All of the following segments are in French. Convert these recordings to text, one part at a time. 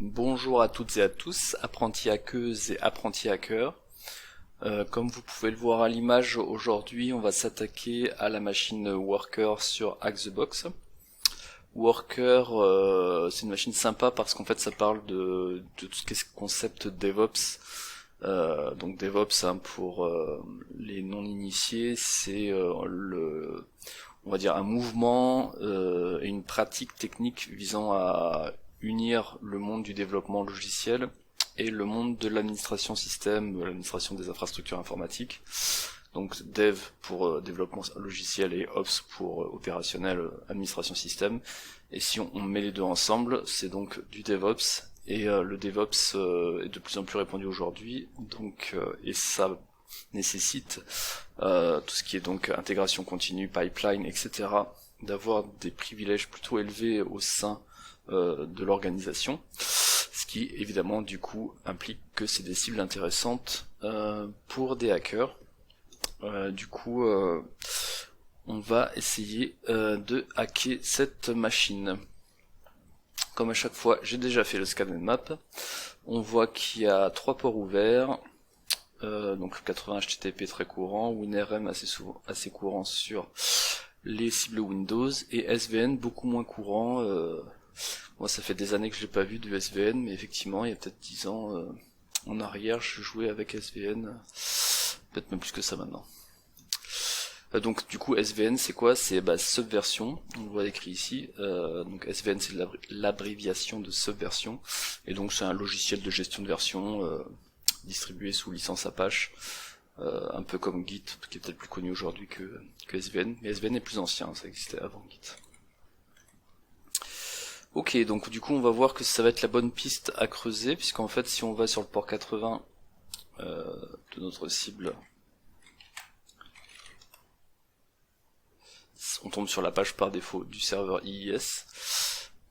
Bonjour à toutes et à tous, apprentis hackeuses et apprentis hackers. Comme vous pouvez le voir à l'image, aujourd'hui on va s'attaquer à la machine Worker sur Hack the Box. Worker, c'est une machine sympa parce qu'en fait ça parle de tout ce qui est concept DevOps. Donc DevOps, hein, pour les non-initiés, c'est on va dire un mouvement et une pratique technique visant à unir le monde du développement logiciel et le monde de l'administration système, l'administration des infrastructures informatiques. Donc Dev pour développement logiciel et Ops pour opérationnel, administration système. Et si on met les deux ensemble, c'est donc du DevOps. Et le DevOps est de plus en plus répandu aujourd'hui, donc et ça nécessite tout ce qui est donc intégration continue, pipeline, etc., d'avoir des privilèges plutôt élevés au sein de l'organisation, ce qui évidemment du coup implique que c'est des cibles intéressantes pour des hackers. Du coup, on va essayer de hacker cette machine. Comme à chaque fois, j'ai déjà fait le scan Nmap. On voit qu'il y a 3 ports ouverts, donc 80 HTTP très courant, WinRM assez courant sur les cibles Windows, et SVN beaucoup moins courant. Moi ça fait des années que je l'ai pas vu de SVN, mais effectivement il y a peut-être 10 ans en arrière je jouais avec SVN, peut-être même plus que ça maintenant. Donc du coup SVN c'est quoi? C'est Subversion, on le voit écrit ici. Donc SVN c'est l'abréviation de Subversion, et donc c'est un logiciel de gestion de version distribué sous licence Apache, un peu comme Git, qui est peut-être plus connu aujourd'hui que SVN, mais SVN est plus ancien, ça existait avant Git. Ok, donc du coup on va voir que ça va être la bonne piste à creuser, puisqu'en fait si on va sur le port 80 de notre cible, on tombe sur la page par défaut du serveur IIS,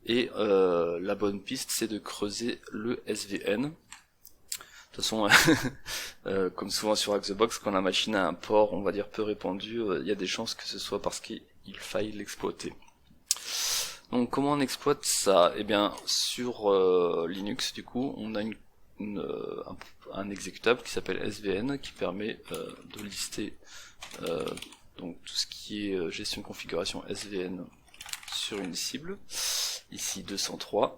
et la bonne piste c'est de creuser le SVN. De toute façon, comme souvent sur Hack the Box, quand la machine a un port, on va dire peu répandu, il y a des chances que ce soit parce qu'il faille l'exploiter. Donc comment on exploite ça? Eh bien sur Linux du coup on a un exécutable qui s'appelle SVN qui permet de lister donc tout ce qui est gestion de configuration SVN sur une cible, ici 203.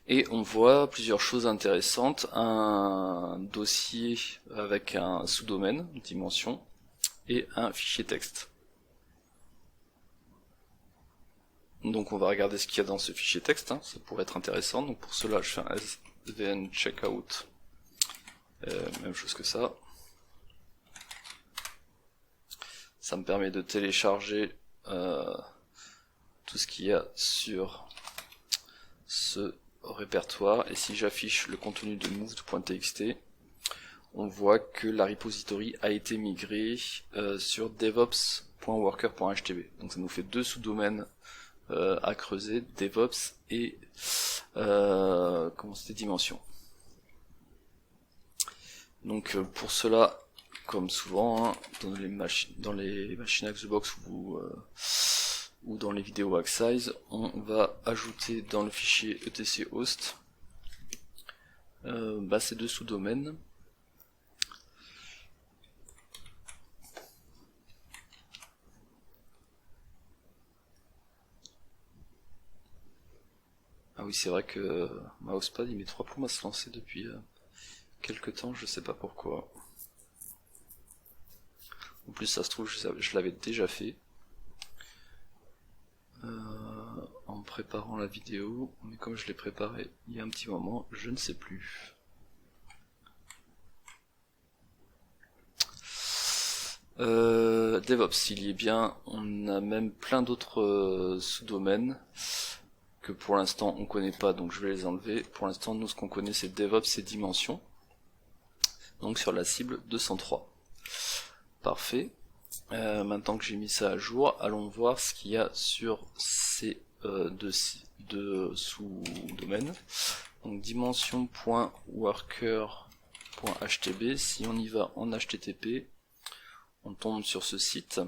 Et on voit plusieurs choses intéressantes, un dossier avec un sous-domaine, dimension, et un fichier texte. Donc on va regarder ce qu'il y a dans ce fichier texte, hein, ça pourrait être intéressant. Donc pour cela je fais un svn checkout, même chose que ça. Ça me permet de télécharger tout ce qu'il y a sur ce répertoire, et si j'affiche le contenu de moved.txt, on voit que la repository a été migrée sur devops.worker.htb. Donc ça nous fait 2 sous-domaines à creuser, DevOps et comment c'était, dimension. Donc pour cela, comme souvent, hein, dans les machines Hack the Box ou dans les vidéos Hacksize, on va ajouter dans le fichier etc host ces 2 sous-domaines. Ah oui, c'est vrai que Mousepad il met 3 plombes à se lancer depuis quelques temps, je sais pas pourquoi. En plus ça se trouve je l'avais déjà fait en préparant la vidéo, mais comme je l'ai préparé il y a un petit moment, je ne sais plus. DevOps, il y est bien, on a même plein d'autres sous-domaines que pour l'instant on connaît pas, donc je vais les enlever. Pour l'instant nous ce qu'on connaît c'est DevOps et dimension, donc sur la cible 203. Parfait. Maintenant que j'ai mis ça à jour, allons voir ce qu'il y a sur ces deux sous-domaines. Donc dimension.worker.htb, si on y va en HTTP, on tombe sur ce site.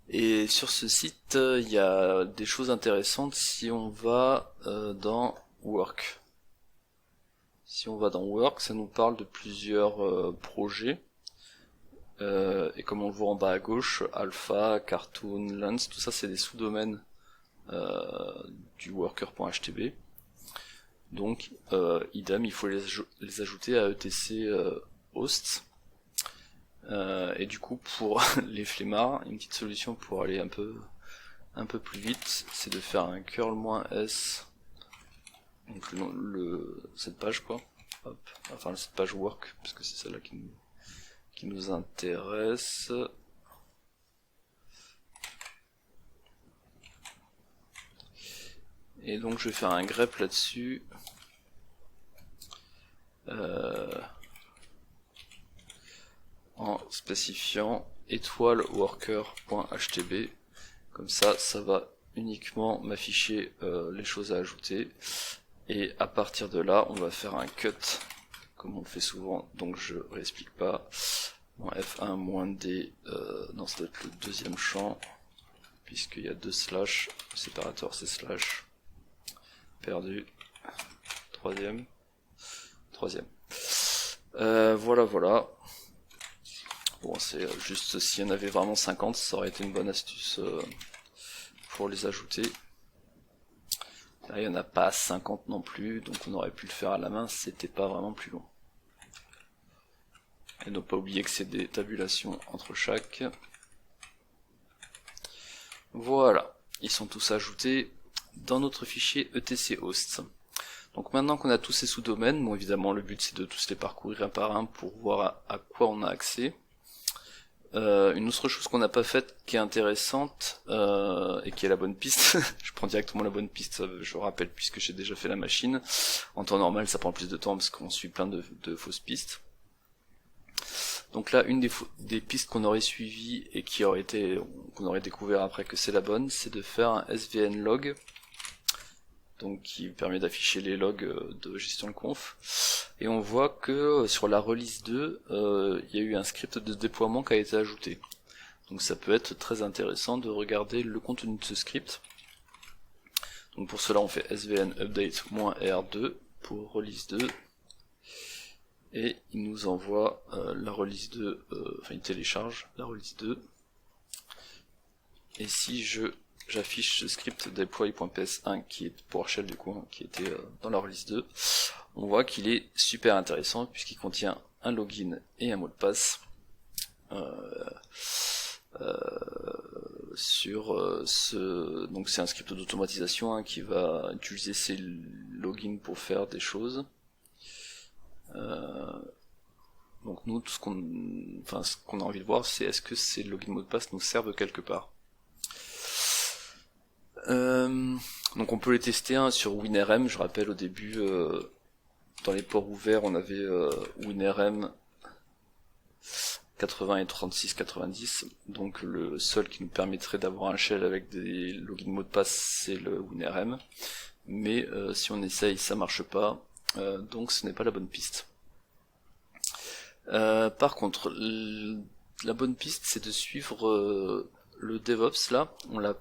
Et sur ce site, il y a des choses intéressantes si on va dans Work. Si on va dans Work, ça nous parle de plusieurs projets. Et comme on le voit en bas à gauche, Alpha, Cartoon, Lens, tout ça c'est des sous-domaines du worker.htb. Donc idem, il faut les ajouter à etc host. Et du coup pour les flemmards, une petite solution pour aller un peu plus vite, c'est de faire un curl-s, donc cette page quoi, hop, enfin cette page work, parce que c'est celle-là qui nous intéresse. Et donc je vais faire un grep là-dessus. En spécifiant étoile worker.htb, comme ça va uniquement m'afficher les choses à ajouter, et à partir de là on va faire un cut comme on le fait souvent, donc je réexplique pas. F1 -D, non ça doit être le deuxième champ puisqu'il y a 2 slash, le séparateur c'est slash, perdu, troisième, voilà. Bon, c'est juste s'il y en avait vraiment 50, ça aurait été une bonne astuce pour les ajouter. Là, il n'y en a pas 50 non plus, donc on aurait pu le faire à la main, c'était pas vraiment plus long. Et ne pas oublier que c'est des tabulations entre chaque. Voilà, ils sont tous ajoutés dans notre fichier etc host. Donc maintenant qu'on a tous ces sous-domaines, bon évidemment le but c'est de tous les parcourir un par un pour voir à quoi on a accès. Une autre chose qu'on n'a pas faite qui est intéressante et qui est la bonne piste, je prends directement la bonne piste, je rappelle puisque j'ai déjà fait la machine. En temps normal ça prend plus de temps parce qu'on suit plein de fausses pistes. Donc là une des pistes qu'on aurait suivies et qu'on aurait découvert après que c'est la bonne, c'est de faire un svn log, donc qui permet d'afficher les logs de gestion de conf. Et on voit que sur la release 2, il y a eu un script de déploiement qui a été ajouté. Donc ça peut être très intéressant de regarder le contenu de ce script. Donc pour cela on fait svn update -r2 pour release 2. Et il nous envoie la release 2, enfin il télécharge la release 2. Et si j'affiche ce script deploy.ps1 qui est PowerShell du coup, qui était dans la release 2, on voit qu'il est super intéressant puisqu'il contient un login et un mot de passe sur donc c'est un script d'automatisation qui va utiliser ces logins pour faire des choses. Donc nous ce qu'on a envie de voir, c'est est-ce que ces login mot de passe nous servent quelque part. Donc on peut les tester sur WinRM. Je rappelle au début dans les ports ouverts on avait WinRM 80 et 3690, donc le seul qui nous permettrait d'avoir un shell avec des logins mots de passe c'est le WinRM, mais si on essaye ça marche pas, donc ce n'est pas la bonne piste. Par contre la bonne piste c'est de suivre le DevOps là, on l'avait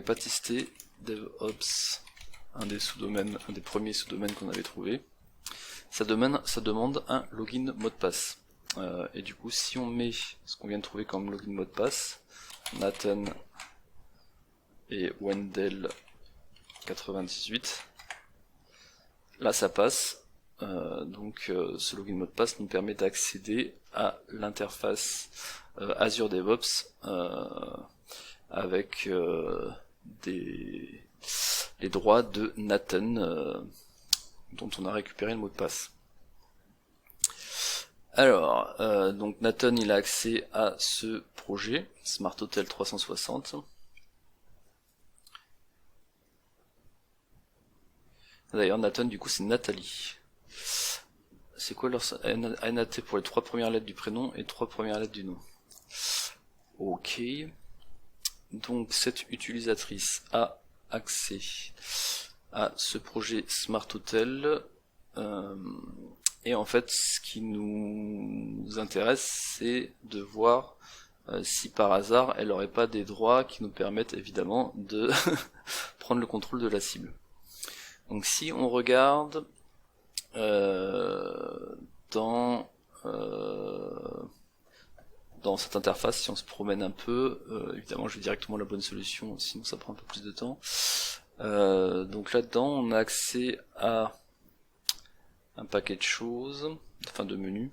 pas testé, DevOps, un des premiers sous-domaines qu'on avait trouvé. Ça demande un login mot de passe. Et du coup, si on met ce qu'on vient de trouver comme login mot de passe, Nathan et Wendell 98, là ça passe. Donc ce login mot de passe nous permet d'accéder à l'interface Azure DevOps avec les droits de Nathan dont on a récupéré le mot de passe. Alors, donc Nathan il a accès à ce projet, Smart Hotel 360. D'ailleurs Nathan du coup c'est Nathalie. C'est quoi leur NAT pour les 3 premières lettres du prénom et 3 premières lettres du nom. Ok. Donc cette utilisatrice a accès à ce projet Smart Hotel et en fait ce qui nous intéresse c'est de voir si par hasard elle n'aurait pas des droits qui nous permettent évidemment de prendre le contrôle de la cible. Donc si on regarde dans cette interface, si on se promène un peu, évidemment je vais directement à la bonne solution, sinon ça prend un peu plus de temps. Donc là-dedans on a accès à un paquet de choses, enfin de menus.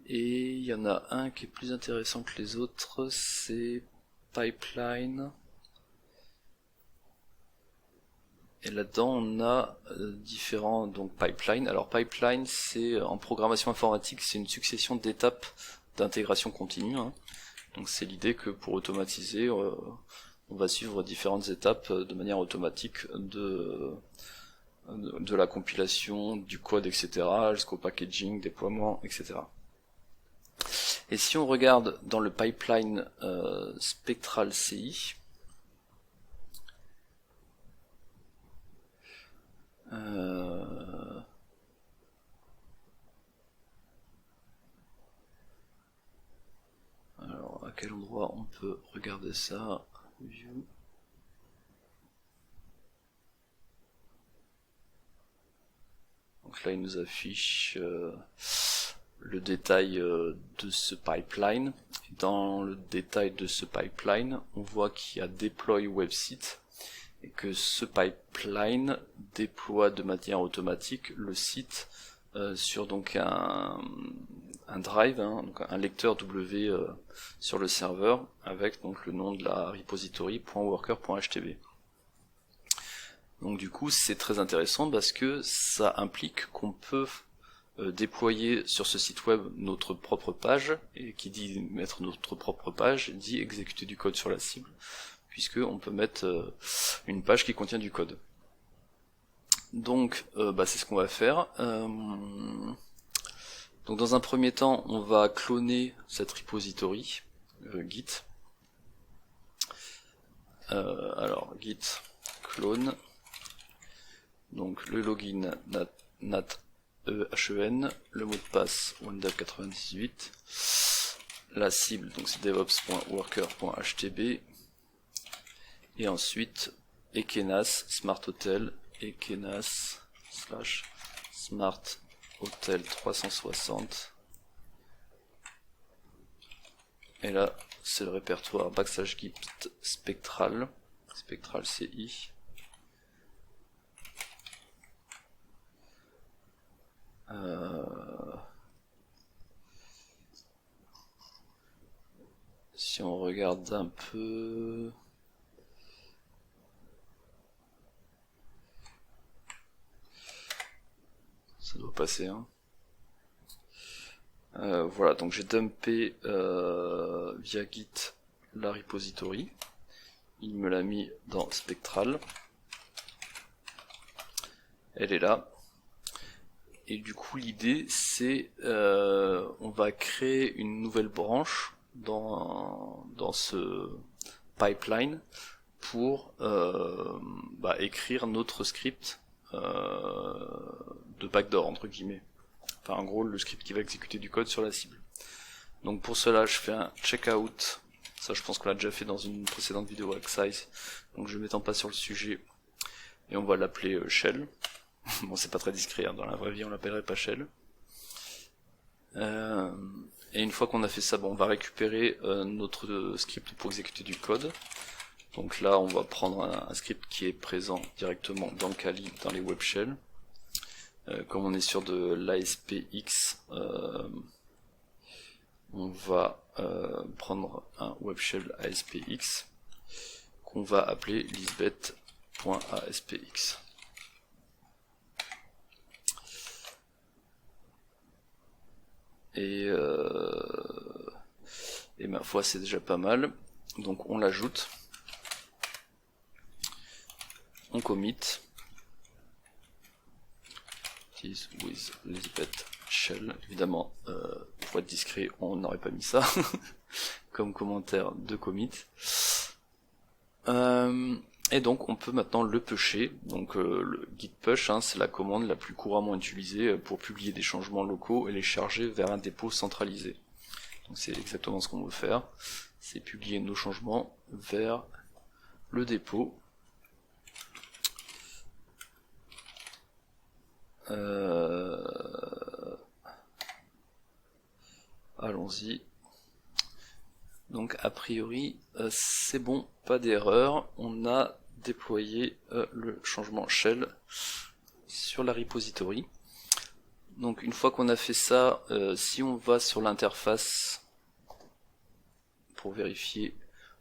Et il y en a un qui est plus intéressant que les autres, c'est Pipeline. Et là-dedans on a différents pipelines. Alors pipeline, c'est en programmation informatique, c'est une succession d'étapes d'intégration continue. Hein. Donc c'est l'idée que pour automatiser, on va suivre différentes étapes de manière automatique de la compilation, du code, etc. jusqu'au packaging, déploiement, etc. Et si on regarde dans le pipeline Spectral CI, alors à quel endroit on peut regarder ça? View. Donc là il nous affiche le détail de ce pipeline. Dans le détail de ce pipeline, on voit qu'il y a deploy website et que ce pipeline déploie de manière automatique le site sur donc un drive, hein, donc un lecteur W sur le serveur avec donc le nom de la repository.worker.htb. Donc du coup c'est très intéressant parce que ça implique qu'on peut déployer sur ce site web notre propre page, et qui dit mettre notre propre page dit exécuter du code sur la cible, puisque on peut mettre une page qui contient du code. Donc c'est ce qu'on va faire. Donc dans un premier temps on va cloner cette repository git. Alors git clone, donc le login nat EHEN, le mot de passe OneDev98, la cible donc c'est devops.worker.htb, et ensuite Ekenas Smart Hotel, Ekenas Smart Hotel 360, et là c'est le répertoire /git spectral CI. Si on regarde un peu, ça doit passer, hein. Voilà, donc j'ai dumpé via Git la repository. Il me l'a mis dans Spectral. Elle est là. Et du coup l'idée c'est on va créer une nouvelle branche dans ce pipeline pour écrire notre script de backdoor entre guillemets. Enfin en gros le script qui va exécuter du code sur la cible. Donc pour cela je fais un checkout, ça je pense qu'on l'a déjà fait dans une précédente vidéo avec Size, donc je ne m'étends pas sur le sujet, et on va l'appeler shell. Bon c'est pas très discret, hein, dans la vraie vie on l'appellerait pas shell. Et une fois qu'on a fait ça, on va récupérer notre script pour exécuter du code. Donc là on va prendre un script qui est présent directement dans Kali, dans les web shells. Comme on est sur de l'ASPX, on va prendre un web shell ASPX qu'on va appeler lisbeth.aspx. Et ma foi c'est déjà pas mal, donc on l'ajoute, on commit with Lisbeth shell, évidemment pour être discret on n'aurait pas mis ça comme commentaire de commit, et donc on peut maintenant le pusher. Donc le git push, hein, c'est la commande la plus couramment utilisée pour publier des changements locaux et les charger vers un dépôt centralisé. Donc c'est exactement ce qu'on veut faire, c'est publier nos changements vers le dépôt. Allons-y. Donc a priori c'est bon, pas d'erreur, on a déployé le changement shell sur la repository. Donc une fois qu'on a fait ça, si on va sur l'interface pour vérifier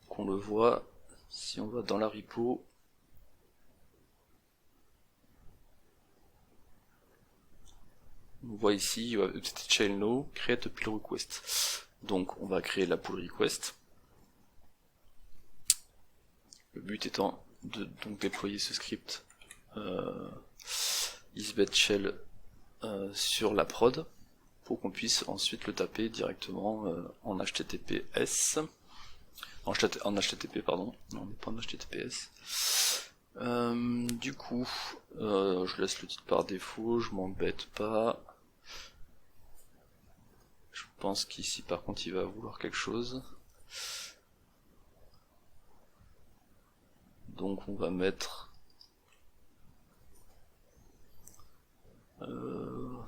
qu'on le voit, si on va dans la repo, on voit ici child now, create a pull request. Donc on va créer la pull request. Le but étant de donc déployer ce script isbet-shell sur la prod pour qu'on puisse ensuite le taper directement en HTTPS. En HTTP pardon, non on n'est pas en HTTPS. Du coup, je laisse le titre par défaut, je m'embête pas. Je pense qu'ici par contre il va vouloir quelque chose. Donc on va mettre on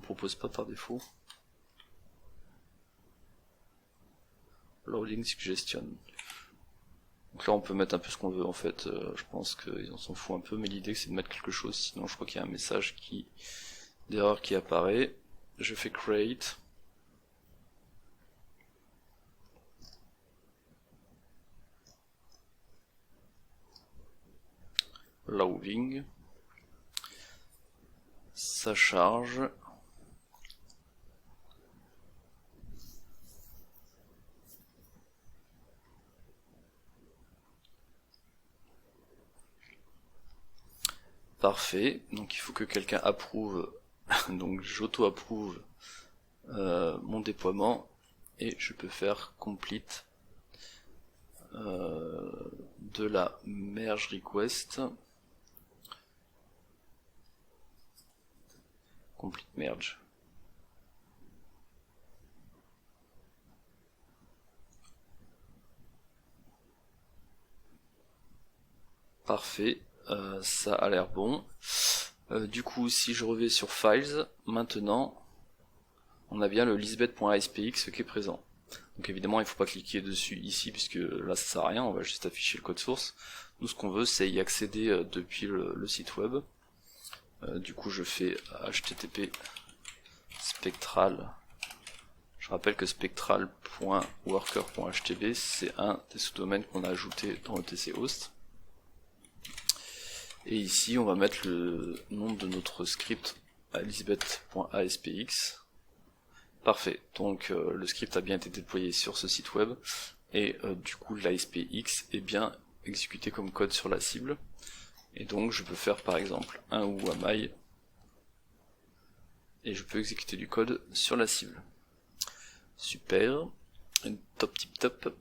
propose pas par défaut. Loading suggestion. Donc là on peut mettre un peu ce qu'on veut en fait, je pense qu'ils en s'en foutent un peu, mais l'idée c'est de mettre quelque chose, sinon je crois qu'il y a un message d'erreur qui apparaît. Je fais create. Loading. Ça charge. Parfait, donc il faut que quelqu'un approuve, donc j'auto-approuve mon déploiement et je peux faire complete de la merge request. Complete merge. Parfait, ça a l'air bon. Du coup, si je reviens sur Files, maintenant, on a bien le lisbeth.aspx qui est présent. Donc évidemment, il ne faut pas cliquer dessus ici, puisque là ça sert à rien, on va juste afficher le code source. Nous, ce qu'on veut, c'est y accéder depuis le site web. Du coup, je fais http spectral. Je rappelle que spectral.worker.htb, c'est un des sous-domaines qu'on a ajouté dans ETC host. Et ici, on va mettre le nom de notre script à lisbeth.aspx. Parfait, donc le script a bien été déployé sur ce site web, et du coup l'ASPX est bien exécuté comme code sur la cible. Et donc je peux faire par exemple un ou ami, et je peux exécuter du code sur la cible. Super, top tip top.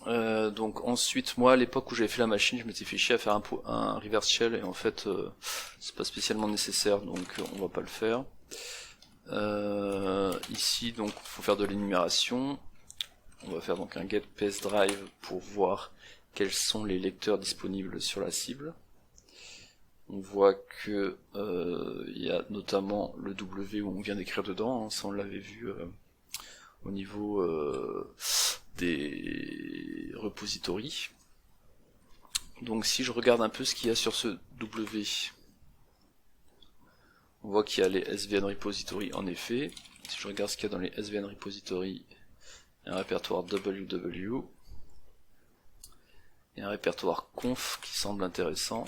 Donc ensuite, moi à l'époque où j'avais fait la machine, je m'étais fait chier à faire un reverse shell, et en fait c'est pas spécialement nécessaire, donc on va pas le faire. Ici donc il faut faire de l'énumération. On va faire donc un get ps drive pour voir quels sont les lecteurs disponibles sur la cible. On voit que il y a notamment le W où on vient d'écrire dedans, hein, ça on l'avait vu au niveau des repositories. Donc si je regarde un peu ce qu'il y a sur ce W, on voit qu'il y a les SVN repositories en effet. Si je regarde ce qu'il y a dans les SVN repositories, il y a un répertoire WW et un répertoire conf qui semble intéressant.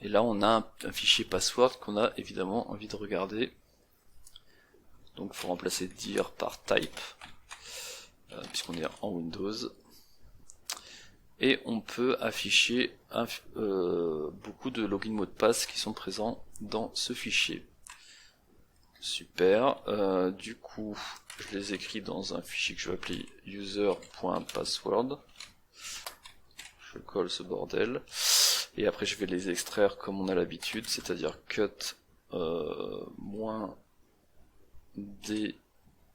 Et là on a un fichier password qu'on a évidemment envie de regarder. Donc il faut remplacer dir par type, puisqu'on est en Windows. Et on peut afficher beaucoup de login mot de passe qui sont présents dans ce fichier. Super, du coup je les écris dans un fichier que je vais appeler user.password. Je colle ce bordel et après je vais les extraire comme on a l'habitude, c'est-à-dire cut moins D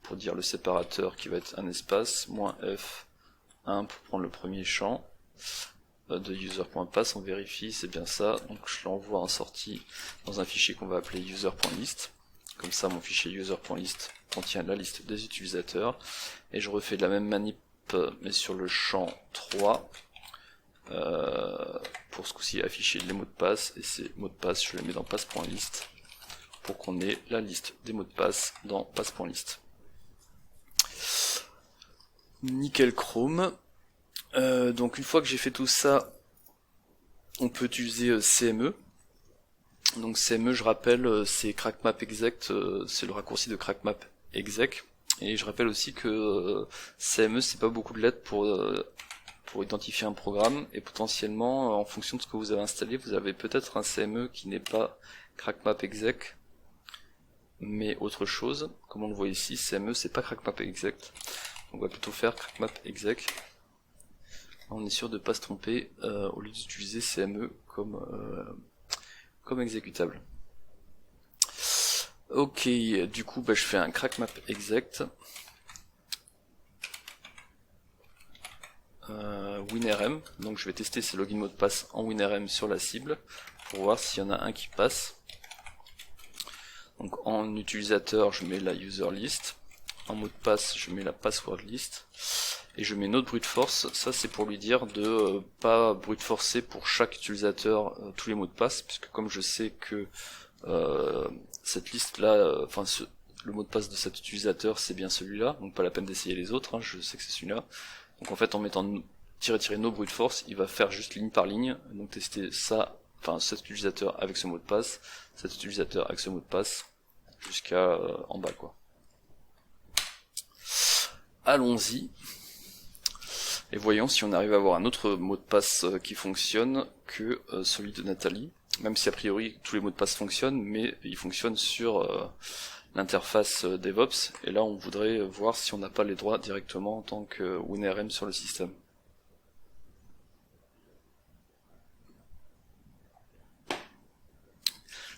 pour dire le séparateur qui va être un espace, moins F1 pour prendre le premier champ de user.pass, on vérifie, c'est bien ça, donc je l'envoie en sortie dans un fichier qu'on va appeler user.list, comme ça mon fichier user.list contient la liste des utilisateurs, et je refais de la même manip mais sur le champ 3, pour ce coup-ci afficher les mots de passe, et ces mots de passe je les mets dans pass.list, pour qu'on ait la liste des mots de passe dans pass.list. Nickel chrome. Donc une fois que j'ai fait tout ça, on peut utiliser CME. Donc CME, je rappelle, c'est crackmap.exec, c'est le raccourci de crackmap.exec. Et je rappelle aussi que CME, c'est pas beaucoup de lettres pour identifier un programme, et potentiellement, en fonction de ce que vous avez installé, vous avez peut-être un CME qui n'est pas crackmap.exec, mais autre chose. Comme on le voit ici, CME, c'est pas crackmap.exec. On va plutôt faire crackmap.exec. On est sûr de ne pas se tromper au lieu d'utiliser CME comme exécutable. Ok, du coup je fais un crackmap.exec WinRM, donc je vais tester ces login mots de passe en WinRM sur la cible pour voir s'il y en a un qui passe. Donc en utilisateur je mets la user list, en mot de passe je mets la password list, et je mets une autre brute force. Ça c'est pour lui dire de pas brute forcer pour chaque utilisateur tous les mots de passe, puisque comme je sais que cette liste là, le mot de passe de cet utilisateur c'est bien celui-là, donc pas la peine d'essayer les autres, hein, je sais que c'est celui-là. Donc en fait en mettant no brute force, il va faire juste ligne par ligne, donc tester ça, cet utilisateur avec ce mot de passe, cet utilisateur avec ce mot de passe, jusqu'à en bas quoi. Allons-y. Et voyons si on arrive à avoir un autre mot de passe qui fonctionne que celui de Nathalie. Même si a priori tous les mots de passe fonctionnent, mais ils fonctionnent sur l'interface DevOps. Et là on voudrait voir si on n'a pas les droits directement en tant que WinRM sur le système.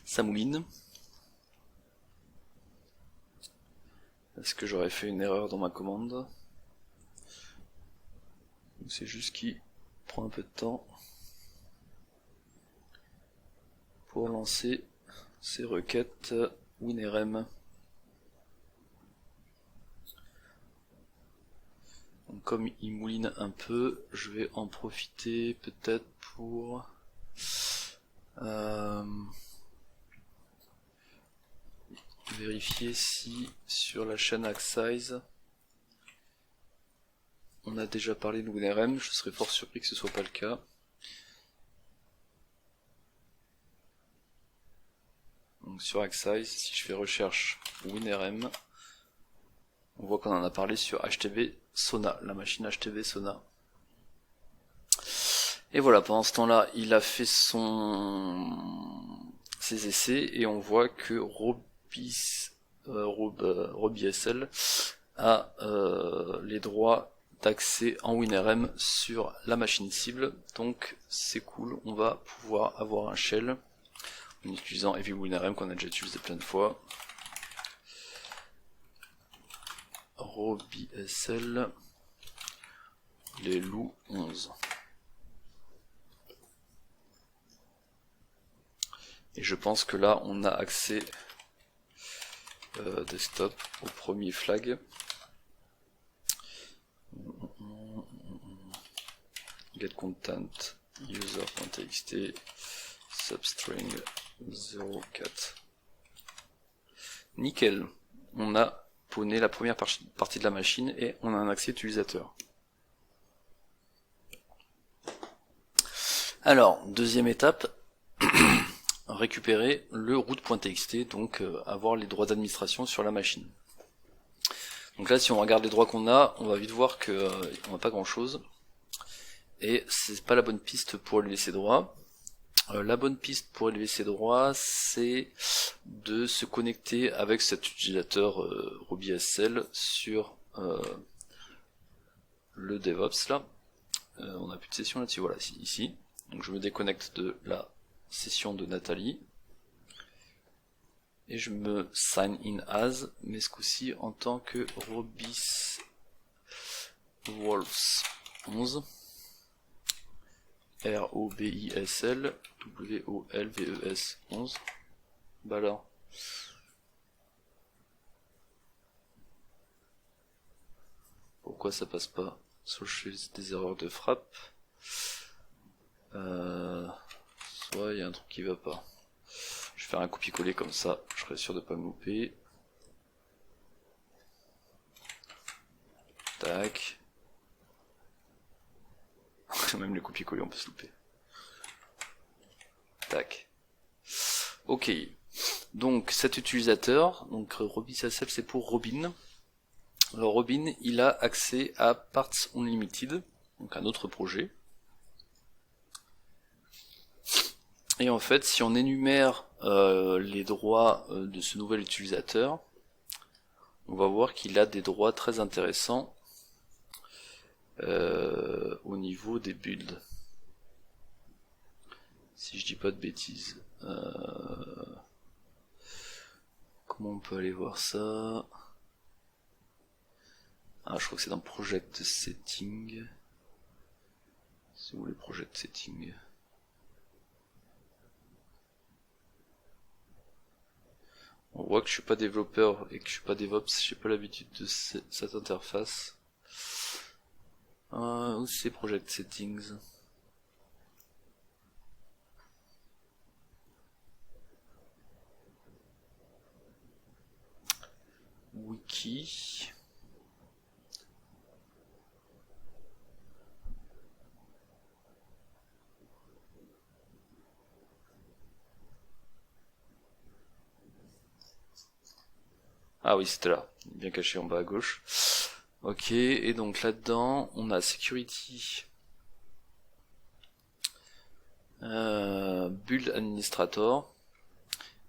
Ça mouline. Est-ce que j'aurais fait une erreur dans ma commande ? C'est juste qu'il prend un peu de temps pour lancer ces requêtes WinRM. Donc comme il mouline un peu, je vais en profiter peut-être pour vérifier si sur la chaîne AxSize on a déjà parlé de WinRM. Je serais fort surpris que ce soit pas le cas. Donc sur AxSize, si je fais recherche WinRM, on voit qu'on en a parlé sur HTV Sona, la machine HTV Sona. Et voilà, pendant ce temps-là, il a fait ses essais et on voit que RoBSL a les droits d'accès en WinRM sur la machine cible, donc c'est cool, on va pouvoir avoir un shell en utilisant Heavy WinRM qu'on a déjà utilisé plein de fois. RoBSL les loups 11. Et je pense que là on a accès desktop au premier flag. Get content user.txt substring 04. Nickel, on a pawné la première partie de la machine et on a un accès utilisateur. Alors, deuxième étape, récupérer le root.txt, donc avoir les droits d'administration sur la machine. Donc là, si on regarde les droits qu'on a, on va vite voir qu'on n'a pas grand chose. Et c'est pas la bonne piste pour élever ses droits. La bonne piste pour élever ses droits, c'est de se connecter avec cet utilisateur RoBSL sur le DevOps là. On n'a plus de session là-dessus, voilà, ici. Donc je me déconnecte de la session de Nathalie. et je me sign in as, mais ce coup-ci en tant que Robis Wolves 11, R-O-B-I-S-L W-O-L-V-E-S 11. Bah alors. Pourquoi ça passe pas? Soit je fais des erreurs de frappe, soit il y a un truc qui va pas. Je vais faire un copier-coller comme ça, je serai sûr de pas me louper. Tac. Même les copier-coller on peut se louper. Tac. Ok. Donc cet utilisateur, donc RobisSL c'est pour Robin. Alors Robin, il a accès à Parts Unlimited, donc un autre projet. Et en fait, si on énumère les droits de ce nouvel utilisateur, on va voir qu'il a des droits très intéressants au niveau des builds. Si je dis pas de bêtises. Comment on peut aller voir ça? Ah, je crois que c'est dans Project Setting. C'est où les Project Setting? On voit que je suis pas développeur et que je suis pas DevOps, j'ai pas l'habitude de cette interface. Où c'est Project Settings? Wiki. Ah oui, c'était là, bien caché en bas à gauche. Ok, et donc là-dedans, on a Security, Build Administrator,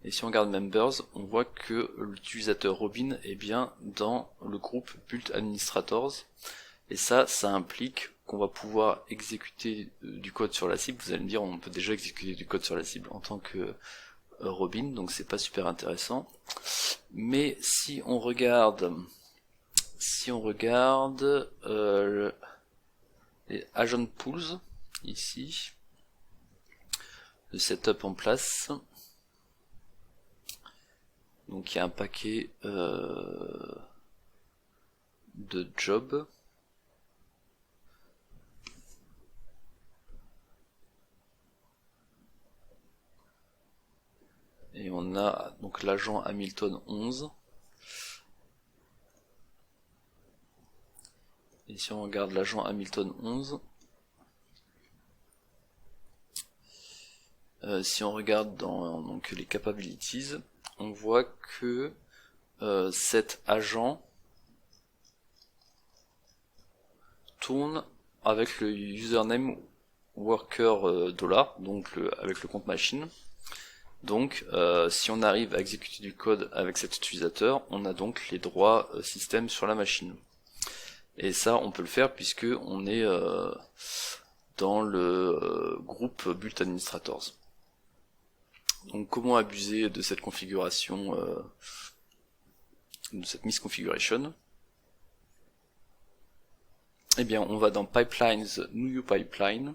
et si on regarde Members, on voit que l'utilisateur Robin est bien dans le groupe Build Administrators, et ça implique qu'on va pouvoir exécuter du code sur la cible. Vous allez me dire, on peut déjà exécuter du code sur la cible en tant que Robin, donc c'est pas super intéressant. Mais si on regarde les agent pools ici, le setup en place, donc il y a un paquet de jobs. Et on a donc l'agent Hamilton 11. Et si on regarde l'agent Hamilton 11, si on regarde dans donc les capabilities, on voit que cet agent tourne avec le username worker dollar, donc avec le compte machine. Donc si on arrive à exécuter du code avec cet utilisateur, on a donc les droits système sur la machine. Et ça on peut le faire puisque on est dans le groupe Build Administrators. Donc comment abuser de cette configuration, de cette misconfiguration? Eh bien on va dans Pipelines, New Pipeline.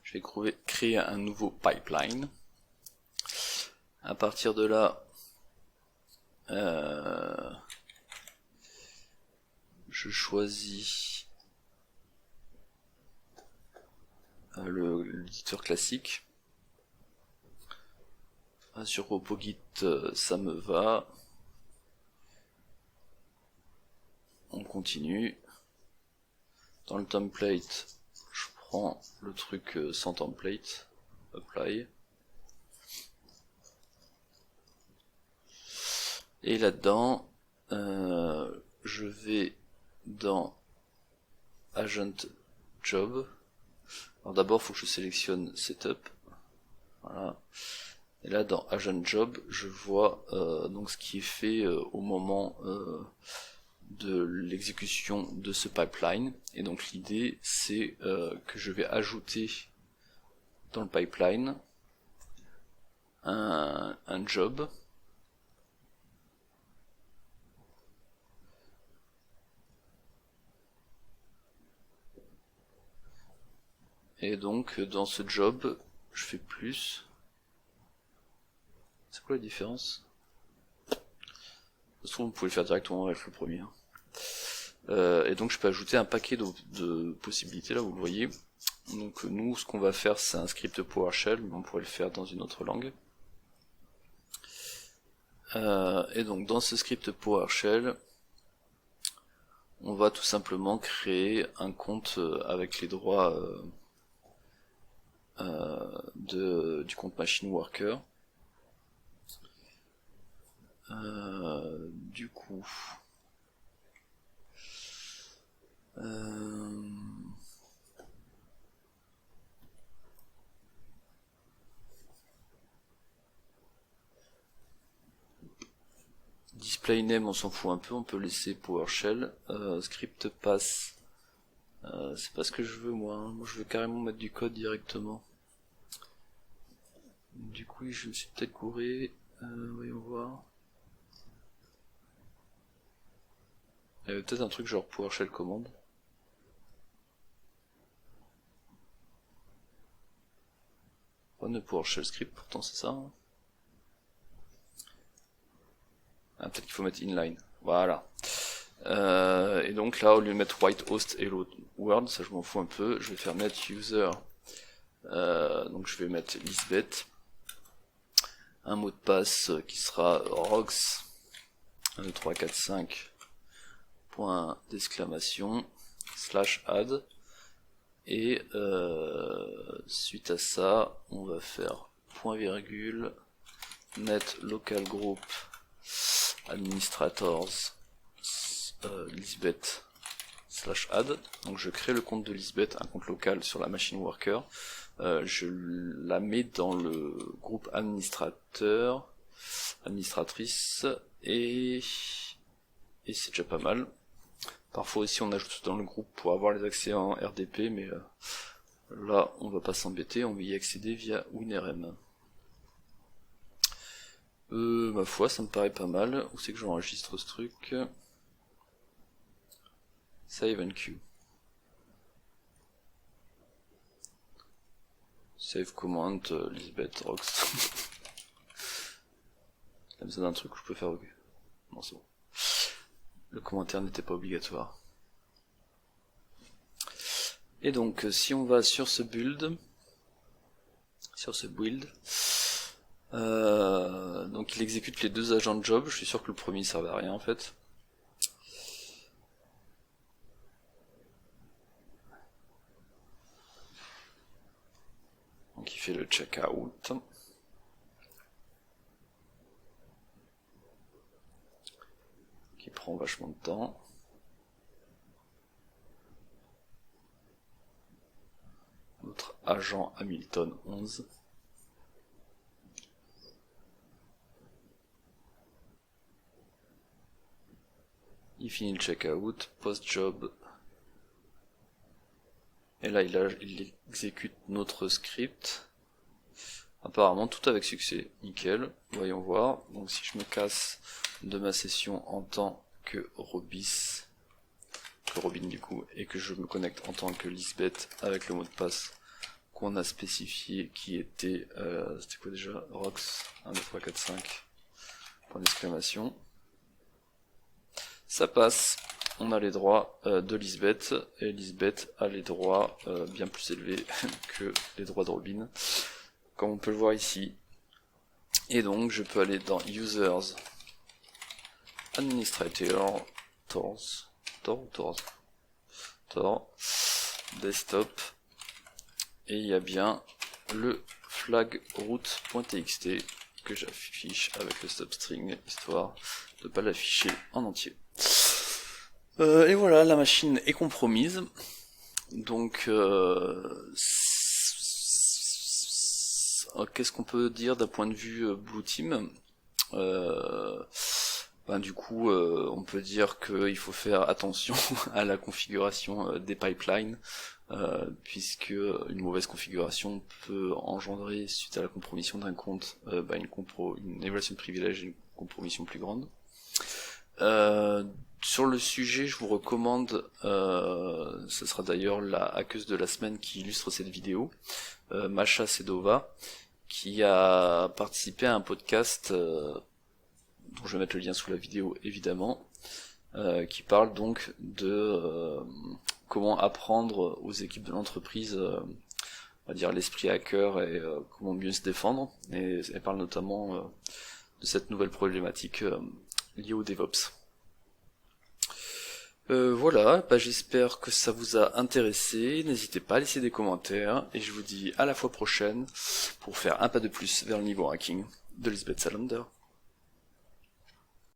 Je vais créer un nouveau pipeline. À partir de là, je choisis l'éditeur classique. Sur RepoGit, ça me va. On continue. Dans le template, je prends le truc sans template, apply. Et là-dedans, je vais dans Agent Job. Alors d'abord, il faut que je sélectionne Setup. Voilà. Et là, dans Agent Job, je vois donc ce qui est fait au moment de l'exécution de ce pipeline. Et donc l'idée, c'est que je vais ajouter dans le pipeline un job. Et donc dans ce job, je fais plus. C'est quoi la différence? De toute façon, vous pouvez le faire directement avec le premier. Et donc je peux ajouter un paquet de possibilités, là vous le voyez. Donc nous, ce qu'on va faire, c'est un script PowerShell, mais on pourrait le faire dans une autre langue. Et donc dans ce script PowerShell, on va tout simplement créer un compte avec les droits du compte Machine Worker. Du coup, display name, on s'en fout un peu, on peut laisser PowerShell. Script pass, c'est pas ce que je veux moi, hein. Moi je veux carrément mettre du code directement. Du coup je me suis peut-être couré, voyons voir. Il y avait peut-être un truc genre PowerShell commande. Run a PowerShell script, pourtant c'est ça. Hein. Ah, peut-être qu'il faut mettre inline. Voilà. Et donc là, au lieu de mettre white host hello world, ça je m'en fous un peu, je vais faire mettre user. Donc je vais mettre Lisbeth. Un mot de passe qui sera rox 1, 2, 3, 4, 5 point d'exclamation /add. Et suite à ça, on va faire point virgule net local group administrators Lisbeth /add. Donc je crée le compte de Lisbeth, un compte local sur la machine worker. Je la mets dans le groupe administrateur, administratrice, et c'est déjà pas mal. Parfois aussi on ajoute dans le groupe pour avoir les accès en RDP, mais là on va pas s'embêter, on va y accéder via WinRM. Ma foi, ça me paraît pas mal. Où c'est que j'enregistre ce truc? Save and queue. Save command, Lisbeth Rox. Il a besoin d'un truc où je peux faire OK. Non, c'est bon. Le commentaire n'était pas obligatoire. Et donc, si on va sur ce build, donc il exécute les deux agents de job. Je suis sûr que le premier ne servait à rien en fait. Donc il fait le checkout. Qui prend vachement de temps. Notre agent Hamilton 11. Il finit le checkout, post-job. Et là, il exécute notre script. Apparemment, tout avec succès. Nickel. Voyons voir. Donc, si je me casse de ma session en tant que Robin du coup, et que je me connecte en tant que Lisbeth avec le mot de passe qu'on a spécifié, qui était, c'était quoi déjà? Rox 1, 2, 3, 4, 5. Point d'exclamation. Ça passe. On a les droits de Lisbeth, et Lisbeth a les droits bien plus élevés que les droits de Robin, comme on peut le voir ici. Et donc je peux aller dans Users, Administrator, Tor, Desktop, et il y a bien le flag root.txt que j'affiche avec le substring, histoire de ne pas l'afficher en entier. Et voilà, la machine est compromise. Donc, qu'est-ce qu'on peut dire d'un point de vue Blue Team? Du coup, on peut dire qu'il faut faire attention à la configuration des pipelines. puisque une mauvaise configuration peut engendrer, suite à la compromission d'un compte, une évaluation de privilèges et une compromission plus grande. Sur le sujet, je vous recommande, ce sera d'ailleurs la hackeuse de la semaine qui illustre cette vidéo, Masha Sedova, qui a participé à un podcast, dont je vais mettre le lien sous la vidéo évidemment, qui parle donc de comment apprendre aux équipes de l'entreprise, on va dire l'esprit hacker et comment mieux se défendre, et elle parle notamment de cette nouvelle problématique liée au DevOps. Voilà, j'espère que ça vous a intéressé, n'hésitez pas à laisser des commentaires, et je vous dis à la fois prochaine pour faire un pas de plus vers le niveau hacking de Lisbeth Salander.